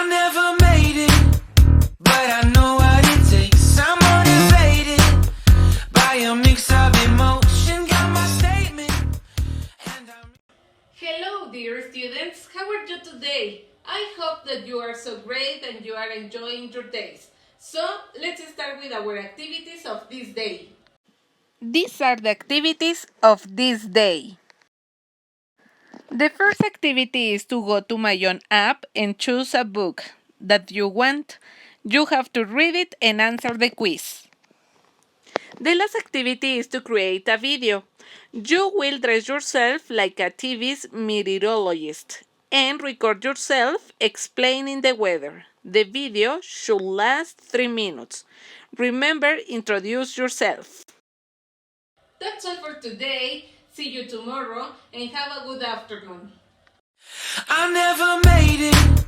I never made it, but I know what it takes. I'm motivated by a mix of emotion. Got my statement, and I'm... Hello, dear students. How are you today? I hope that you are so great and you are enjoying your days. So, let's start with our activities of this day. These are the activities of this day. The first activity is to go to my own app and choose a book that you want. You have to read it and answer the quiz. The last activity is to create a video. You will dress yourself like a TV's meteorologist and record yourself explaining the weather. The video should last 3 minutes. Remember, introduce yourself. That's all for today. See you tomorrow and have a good afternoon. I never made it,